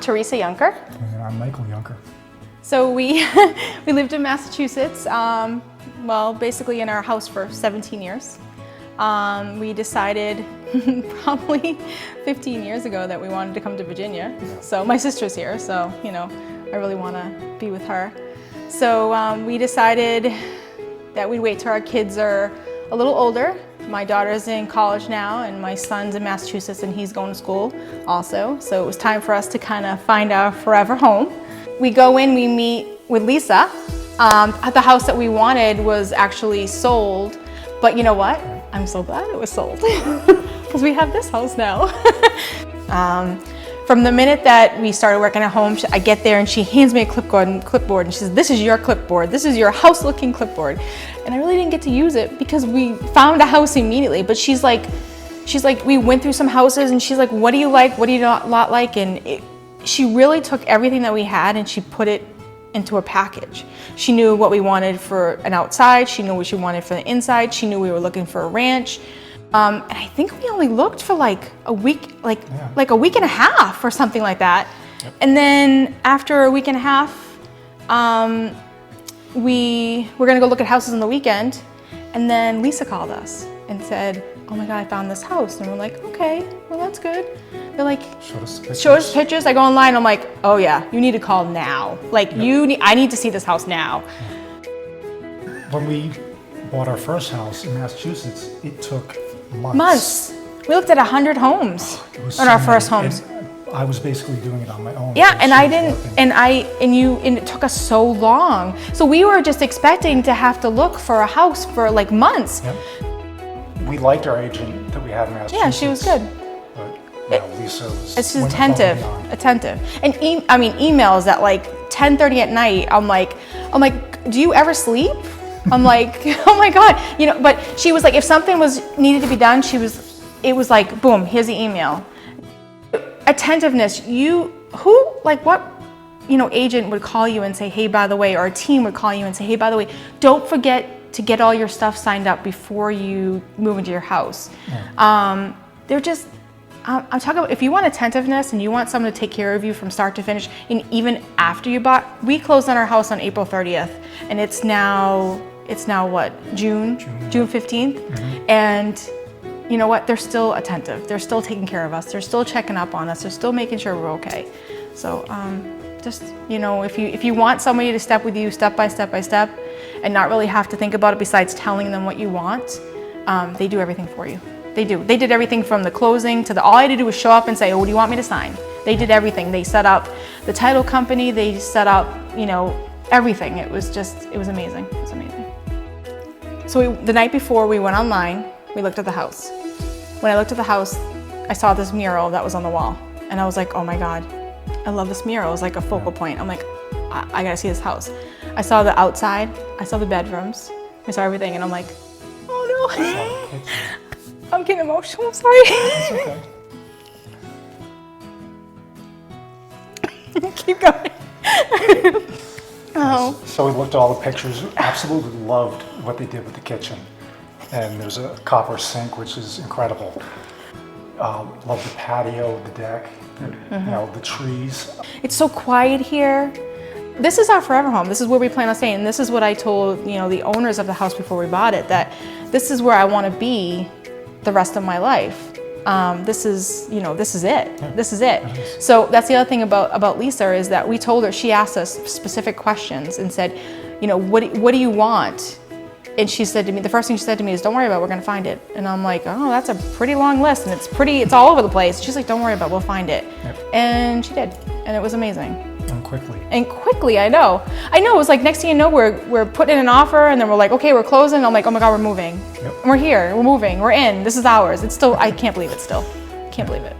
Theresa Yunker. And I'm Michael Yunker. So we lived in Massachusetts, well, basically in our house for 17 years. We decided probably 15 years ago that we wanted to come to Virginia. So my sister's here, so I really want to be with her. So we decided that we'd wait till our kids are a little older. My daughter's in college now, and my son's in Massachusetts, and he's going to school also. So it was time for us to kind of find our forever home. We go in, we meet with Lisa. The house that we wanted was actually sold, but you know what? I'm so glad it was sold because we have this house now. From the minute that we started working at home, I get there and she hands me a clipboard and she says, "This is your clipboard. This is your house-looking clipboard." And I really didn't get to use it because we found a house immediately. But she's like, we went through some houses and she's like, "What do you like? What do you not like?" And she really took everything that we had and she put it into a package. She knew what we wanted for an outside. She knew what she wanted for the inside. She knew we were looking for a ranch. And I think we only looked for like a week, like a week and a half or something like that. Yep. And then after a week and a half, we were gonna go look at houses on the weekend. And then Lisa called us and said, "Oh my God, I found this house." And we're like, "Okay, well that's good." They're like, show us pictures. I go online, I'm like, "Oh yeah, you need to call now. Like I need to see this house now." When we bought our first house in Massachusetts, it took months. We looked at 100 homes on our first homes. I was basically doing it on my own. Yeah, and I didn't, and it took us so long. So we were just expecting to have to look for a house for like months. Yep. We liked our agent that we had in Massachusetts. Yeah, she was good. But Lisa was. It's just attentive. And emails at like 10:30 at night. I'm like, "Do you ever sleep?" I'm like, "Oh my God," But she was like, if something needed to be done, it was like, boom, here's the email. Attentiveness. What agent would call you and say, "Hey, by the way," or a team would call you and say, "Hey, by the way, don't forget to get all your stuff signed up before you move into your house." Yeah. They're just. I'm talking about if you want attentiveness and you want someone to take care of you from start to finish, and even after you bought. We closed on our house on April 30th, and it's now what, June 15th, and you know what? They're still attentive. They're still taking care of us. They're still checking up on us. They're still making sure we're okay. So just if you want somebody to step with you step by step, and not really have to think about it besides telling them what you want, they do everything for you. They do. They did everything from the closing to all I had to do was show up and say, "Oh, what do you want me to sign?" They did everything. They set up the title company. They set up, everything. It was amazing. It was amazing. So the night before we went online, we looked at the house. When I looked at the house, I saw this mural that was on the wall. And I was like, "Oh my God, I love this mural." It was like a focal point. I'm like, I gotta see this house. I saw the outside. I saw the bedrooms. I saw everything. And I'm like, "Oh no." I'm getting emotional, I'm sorry. It's okay. Keep going. Oh. So we looked at all the pictures, absolutely loved what they did with the kitchen. And there's a copper sink, which is incredible. Love the patio, the deck, the trees. It's so quiet here. This is our forever home. This is where we plan on staying. And this is what I told, the owners of the house before we bought it, that this is where I want to be the rest of my life. This is it. Yeah. This is it. So that's the other thing about Lisa is that we told her, she asked us specific questions and said, what do you want? And she said to me, the first thing she said to me is, "Don't worry about it, we're gonna find it." And I'm like, "Oh, that's a pretty long list, and it's all over the place." She's like, "Don't worry about it, we'll find it." Yep. And she did, and it was amazing. And quickly, I know. It was like next thing you know, we're putting in an offer, and then we're like, "Okay, we're closing." And I'm like, "Oh my God, we're moving. Yep. We're here, we're moving, we're in. This is ours." It's still, I can't believe it still. Can't believe it.